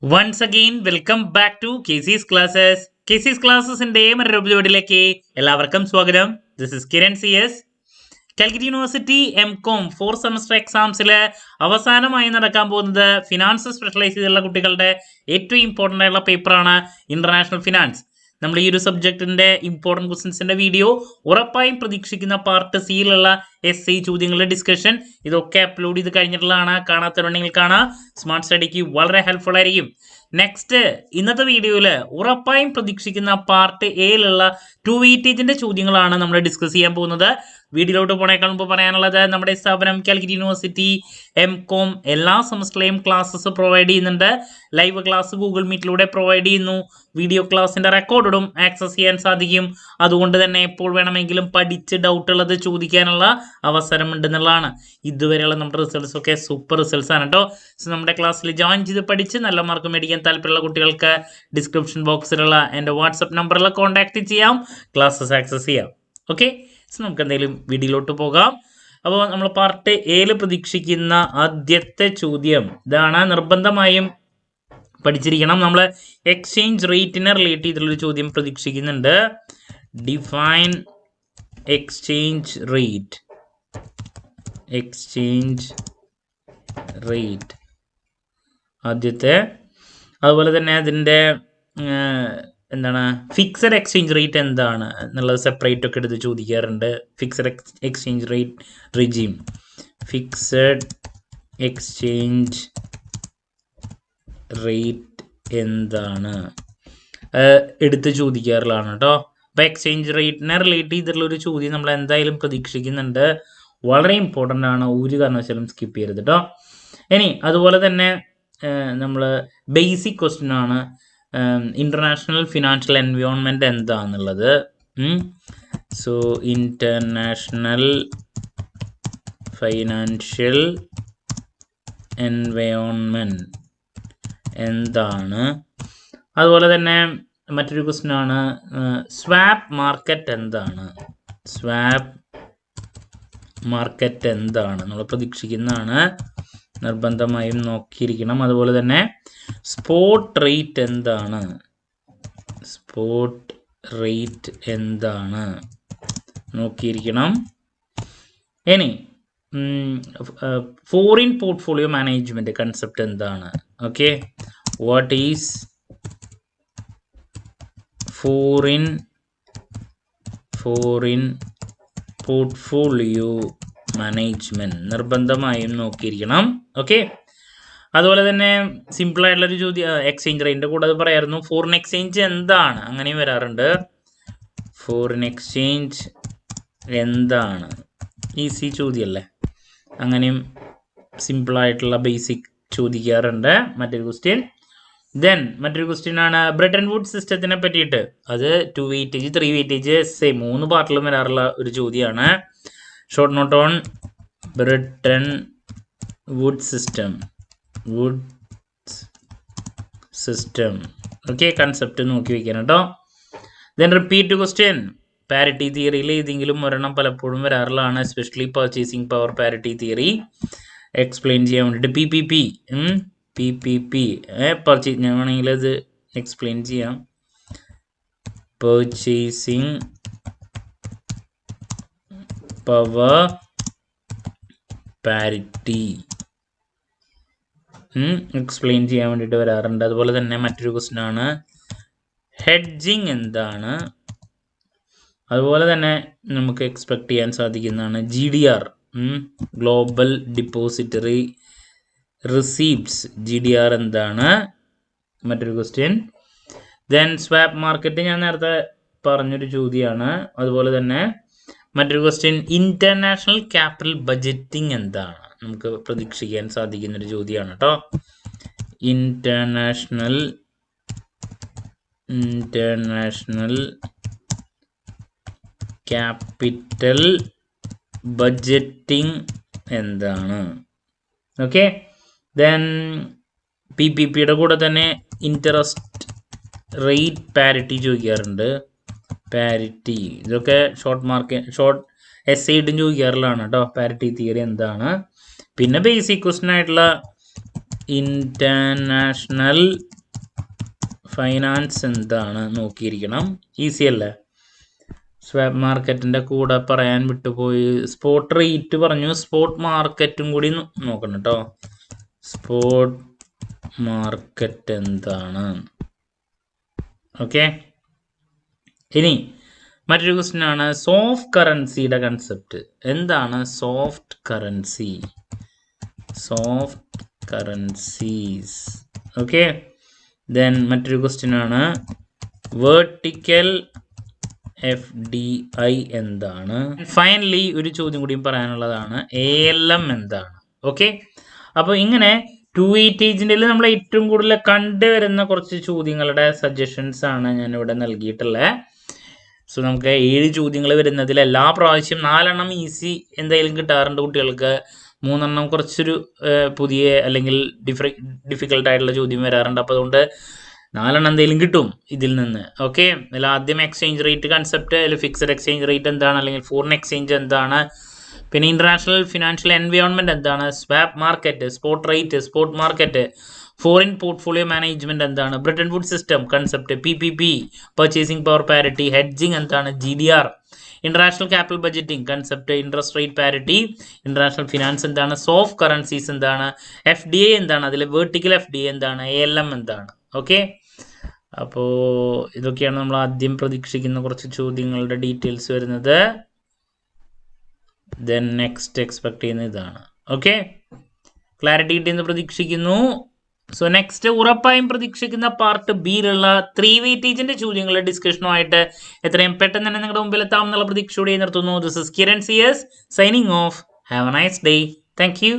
Once again, welcome back to KC's Classes. KC's Classesന്റെ മറ്റൊരു എപ്പിസോഡിലേക്ക് എല്ലാവർക്കും സ്വാഗതം. This is Kiran CS. Calicut university MCOM 4 semester എക്സാംസിൽ അവസാനമായി നടക്കാൻ പോകുന്നത് ഫിനാൻസ് സ്പെഷ്യലൈസ് ചെയ്തുള്ള കുട്ടികളുടെ ഏറ്റവും ഇമ്പോർട്ടൻ്റ് ആയിട്ടുള്ള പേപ്പറാണ് ഇന്റർനാഷണൽ ഫിനാൻസ്. നമ്മൾ ഈ ഒരു സബ്ജക്റ്റിന്റെ ഇമ്പോർട്ടൻറ്റ് ക്വസ്റ്റ്യൻസിന്റെ വീഡിയോ ഉറപ്പായും പ്രതീക്ഷിക്കുന്ന പാർട്ട് സിയിലുള്ള SI ചോദ്യങ്ങളുടെ ഡിസ്കഷൻ ഇതൊക്കെ അപ്ലോഡ് ചെയ്ത് കഴിഞ്ഞിട്ടുള്ളതാണ്. കാണാത്തവരുണ്ടെങ്കിൽ കാണാം. സ്മാർട്ട് സ്റ്റഡിക്ക് വളരെ ഹെൽപ്ഫുൾ ആയിരിക്കും. നെക്സ്റ്റ് ഇന്നത്തെ വീഡിയോയിൽ ഉറപ്പായും പ്രതീക്ഷിക്കുന്ന പാർട്ട് എയിലുള്ള 2 വെയിറ്റേജിന്റെ ചോദ്യങ്ങളാണ് നമ്മൾ ഡിസ്കസ് ചെയ്യാൻ പോകുന്നത്. വീഡിയോയിലോട്ട് പോണേക്കാൾ മുമ്പ് പറയാനുള്ളത് നമ്മുടെ സ്ഥാപനം കാലിക്കറ്റ് യൂണിവേഴ്സിറ്റി MCOM എല്ലാ സെമസ്റ്ററിലെയും ക്ലാസ്സസ് പ്രൊവൈഡ് ചെയ്യുന്നുണ്ട്. ലൈവ് ക്ലാസ് ഗൂഗിൾ മീറ്റിലൂടെ പ്രൊവൈഡ് ചെയ്യുന്നു. വീഡിയോ ക്ലാസ്സിന്റെ റെക്കോർഡും ആക്സസ് ചെയ്യാൻ സാധിക്കും. അതുകൊണ്ട് തന്നെ എപ്പോൾ വേണമെങ്കിലും പഠിച്ച് ഡൗട്ട് ഉള്ളത് ചോദിക്കാനുള്ള അവസരം ഉണ്ടെന്നുള്ളതാണ്. ഇതുവരെയുള്ള നമ്മുടെ റിസൾട്ട്സ് ഒക്കെ സൂപ്പർ റിസൾട്ട്സ് ആണ് കേട്ടോ. സോ നമ്മുടെ ക്ലാസ്സിൽ ജോയിൻ ചെയ്ത് പഠിച്ച് നല്ല മാർക്ക് മേടിക്കാൻ താല്പര്യമുള്ള കുട്ടികൾക്ക് ഡിസ്ക്രിപ്ഷൻ ബോക്സിലുള്ള എൻ്റെ വാട്സപ്പ് നമ്പറിൽ കോൺടാക്ട് ചെയ്യാം, ക്ലാസ്സസ് ആക്സസ് ചെയ്യാം. ഓക്കെ, സോ നമുക്ക് എന്തെങ്കിലും വീഡിയോയിലോട്ട് പോകാം. അപ്പോൾ നമ്മൾ പാർട്ട് എയിൽ പ്രതീക്ഷിക്കുന്ന ആദ്യത്തെ ചോദ്യം ഇതാണ്. നിർബന്ധമായും പഠിച്ചിരിക്കണം. നമ്മൾ എക്സ്ചേഞ്ച് റേറ്റിനെ റിലേറ്റ് ചെയ്തിട്ടുള്ളൊരു ചോദ്യം പ്രതീക്ഷിക്കുന്നുണ്ട്. Define exchange rate. Exchange rate ആദ്യത്തെ. അതുപോലെ തന്നെ അതിൻ്റെ എന്താണ് ഫിക്സഡ് എക്സ്ചേഞ്ച് റേറ്റ് എന്താണ് എന്നുള്ളത് സെപ്പറേറ്റ് ഒക്കെ എടുത്ത് ചോദിക്കാറുണ്ട്. Fixed exchange rate regime. Fixed exchange rate എന്താണ് എടുത്ത് ചോദിക്കാറുള്ളതാണ് കേട്ടോ. അപ്പോൾ എക്സ്ചേഞ്ച് റേറ്റിനെ റിലേറ്റ് ചെയ്തിട്ടുള്ള ഒരു ചോദ്യം നമ്മൾ എന്തായാലും പ്രതീക്ഷിക്കുന്നുണ്ട്. വളരെ ഇമ്പോർട്ടൻ്റ് ആണ്, ഒരു കാരണവശാലും സ്കിപ്പ് ചെയ്യരുത് കേട്ടോ. ഇനി അതുപോലെ തന്നെ നമ്മൾ ബേസിക് ക്വസ്റ്റ്യൻ ആണ്, ഇൻ്റർനാഷണൽ ഫിനാൻഷ്യൽ എൻവയോൺമെൻറ്റ് എന്താണെന്നുള്ളത്. സോ ഇൻ്റർനാഷണൽ ഫൈനാൻഷ്യൽ എൻവയോൺമെൻറ്റ് എന്താണ്. അതുപോലെ തന്നെ മറ്റൊരു ക്വസ്റ്റ്യൻ ആണ് സ്വാപ്പ് മാർക്കറ്റ് എന്താണ്. സ്വാപ്പ് മാർക്കറ്റ് എന്താണ് നമ്മൾ പ്രതീക്ഷിക്കുന്നതാണ്, നിർബന്ധമായും നോക്കിയിരിക്കണം. അതുപോലെ തന്നെ സ്പോട്ട് റേറ്റ് എന്താണ്. സ്പോട്ട് റേറ്റ് എന്താണ് നോക്കിയിരിക്കണം. ഇനി ഫോറിൻ പോർട്ട്ഫോളിയോ മാനേജ്മെൻറ്റ് കൺസെപ്റ്റ് എന്താണ്. Okay, what is foreign portfolio management നിർബന്ധമായും നോക്കിയിരിക്കണം. ഓക്കെ, അതുപോലെ തന്നെ സിമ്പിൾ ആയിട്ടുള്ളൊരു ചോദ്യം എക്സ്ചേഞ്ച് റേറ്റിൻ്റെ കൂടെ അത് പറയായിരുന്നു. ഫോറിൻ എക്സ്ചേഞ്ച് എന്താണ്, അങ്ങനെയും വരാറുണ്ട്. ഫോറിൻ എക്സ്ചേഞ്ച് എന്താണ്, ഈസി ചോദ്യമല്ലേ, അങ്ങനെയും സിമ്പിളായിട്ടുള്ള ബേസിക് ചോദിക്കാറുണ്ട്. മറ്റൊരു ക്വസ്റ്റ്യൻ മറ്റൊരു ക്വസ്റ്റ്യൻ ആണ് ബ്രെട്ടൺ വുഡ്സ് സിസ്റ്റത്തിനെ പറ്റിയിട്ട്. അത് 2 വെയിറ്റേജ് 3 വെയിറ്റേജ് 3 പാർട്ടിലും വരാറുള്ള ഒരു ചോദ്യമാണ്. Short note on Bretton wood system. Okay, concept നോക്കി വയ്ക്കണം കേട്ടോ. Repeat question. പാരിറ്റി തിയറിയിൽ ഏതെങ്കിലും ഒരെണ്ണം പലപ്പോഴും വരാറുള്ളതാണ്, especially purchasing power parity theory explain ചെയ്യാൻ വേണ്ടിയിട്ട്. PPP പർച്ചേസ്, ഞാൻ വേണമെങ്കിൽ അത് എക്സ്പ്ലെയിൻ ചെയ്യാം. പർച്ചേസിങ് പവർ പാരിറ്റി എക്സ്പ്ലെയിൻ ചെയ്യാൻ വേണ്ടിയിട്ട് വരാറുണ്ട്. അതുപോലെ തന്നെ മറ്റൊരു ക്വസ്റ്റ്യൻ ആണ് ഹെഡ്ജിങ് എന്താണ്. അതുപോലെ തന്നെ നമുക്ക് എക്സ്പെക്ട് ചെയ്യാൻ സാധിക്കുന്നതാണ് GDR, global depository receipts. GDR എന്താണ് മറ്റൊരു ക്വസ്റ്റ്യൻ. സ്വാപ്പ് മാർക്കറ്റ് ഞാൻ നേരത്തെ പറഞ്ഞൊരു ചോദ്യമാണ്. അതുപോലെ തന്നെ മറ്റൊരു ക്വസ്റ്റ്യൻ ഇന്റർനാഷണൽ ക്യാപിറ്റൽ ബഡ്ജറ്റിംഗ് എന്താണ് നമുക്ക് പ്രതീക്ഷിക്കാൻ സാധിക്കുന്നൊരു ചോദ്യമാണ് കേട്ടോ. ഇന്റർനാഷണൽ ക്യാപിറ്റൽ ബഡ്ജറ്റിംഗ് എന്താണ്. ഓക്കെ, PPPയുടെ കൂടെ തന്നെ ഇൻട്രസ്റ്റ് റേറ്റ് പാരിറ്റി ചോദിക്കാറുണ്ട്. പാരിറ്റി ഇതൊക്കെ ഷോർട്ട് SI ഇട്ടും ചോദിക്കാറുള്ളതാണ് കേട്ടോ. പാരിറ്റി തിയറി എന്താണ്. പിന്നെ ബേസിക് ക്വസ്റ്റ്യൻ ആയിട്ടുള്ള ഇന്റർനാഷണൽ ഫൈനാൻസ് എന്താണ് നോക്കിയിരിക്കണം. ഈസി അല്ലേ? സ്വാപ്പ് മാർക്കറ്റിന്റെ കൂടെ പറയാൻ വിട്ടുപോയി. സ്പോട്ട് റേറ്റ് പറഞ്ഞു, സ്പോട്ട് മാർക്കറ്റും കൂടി നോക്കണം കേട്ടോ. സ്പോട്ട് മാർക്കറ്റ് എന്താണ്? ഓക്കെ. ഇനി മറ്റൊരു ക്വസ്റ്റ്യൻ ആണ് സോഫ്റ്റ് കറൻസിയുടെ കൺസെപ്റ്റ് എന്താണ്? Soft currency, soft currencies. Okay. Then മറ്റൊരു ക്വസ്റ്റ്യൻ ആണ് വേർട്ടിക്കൽ FDI എന്താണ്? ഫൈനലി ഒരു ചോദ്യം കൂടിയും പറയാനുള്ളതാണ് ALM എന്താണ്? ഓക്കെ. അപ്പോൾ ഇങ്ങനെ 288 നമ്മൾ ഏറ്റവും കൂടുതൽ കണ്ടുവരുന്ന കുറച്ച് ചോദ്യങ്ങളുടെ സജഷൻസ് ആണ് ഞാനിവിടെ നൽകിയിട്ടുള്ളത്. സോ നമുക്ക് 7 ചോദ്യങ്ങൾ വരുന്നതിൽ എല്ലാ പ്രാവശ്യം 4 എണ്ണം ഈസി എന്തായാലും കിട്ടാറുണ്ട് കുട്ടികൾക്ക്, 3 എണ്ണം കുറച്ചൊരു പുതിയ അല്ലെങ്കിൽ ഡിഫിക്കൽട്ടായിട്ടുള്ള ചോദ്യം വരാറുണ്ട്. അപ്പോൾ അതുകൊണ്ട് 4 എണ്ണം എന്തെങ്കിലും കിട്ടും ഇതിൽ നിന്ന്. ഓക്കെ. അതിൽ ആദ്യം എക്സ്ചേഞ്ച് റേറ്റ് കൺസെപ്റ്റ്, അല്ലെങ്കിൽ ഫിക്സഡ് എക്സ്ചേഞ്ച് റേറ്റ് എന്താണ്, അല്ലെങ്കിൽ ഫോറിൻ എക്സ്ചേഞ്ച് എന്താണ്, പിന്നെ ഇന്റർനാഷണൽ ഫിനാൻഷ്യൽ എൻവയോൺമെന്റ് എന്താണ്, swap market, spot rate, spot market, foreign portfolio management എന്താണ്, Bretton Wood system concept, PPP, purchasing power parity, hedging എന്താണ്, GDR, international capital budgeting concept, interest rate parity, international finance എന്താണ്, soft currencies എന്താണ്, FDI എന്താണ്, അതിൽ vertical FDI എന്താണ്, ALM എന്താണ്. Okay. അപ്പോൾ ഇതൊക്കെയാണ് നമ്മൾ ആദ്യം പ്രതീക്ഷിക്കുന്ന കുറച്ച് ചോദ്യങ്ങളുടെ ഡീറ്റെയിൽസ് വരുന്നത്. ദെൻ നെക്സ്റ്റ് എക്സ്പെക്ട് ചെയ്യുന്ന ഇതാണ്. ഓക്കെ. ക്ലാരിറ്റി കിട്ടിയെന്ന് പ്രതീക്ഷിക്കുന്നു. സോ നെക്സ്റ്റ് ഉറപ്പായും പ്രതീക്ഷിക്കുന്ന പാർട്ട് ബിയിലുള്ള 3 വെയിറ്റേജിന്റെ ചോദ്യങ്ങളുടെ ഡിസ്കഷനുമായിട്ട് എത്രയും പെട്ടെന്ന് തന്നെ നിങ്ങളുടെ മുമ്പിൽ എത്താമെന്നുള്ള പ്രതീക്ഷയോടെ നിർത്തുന്നു. This is Kiran CS signing off. Have a nice day. Thank U.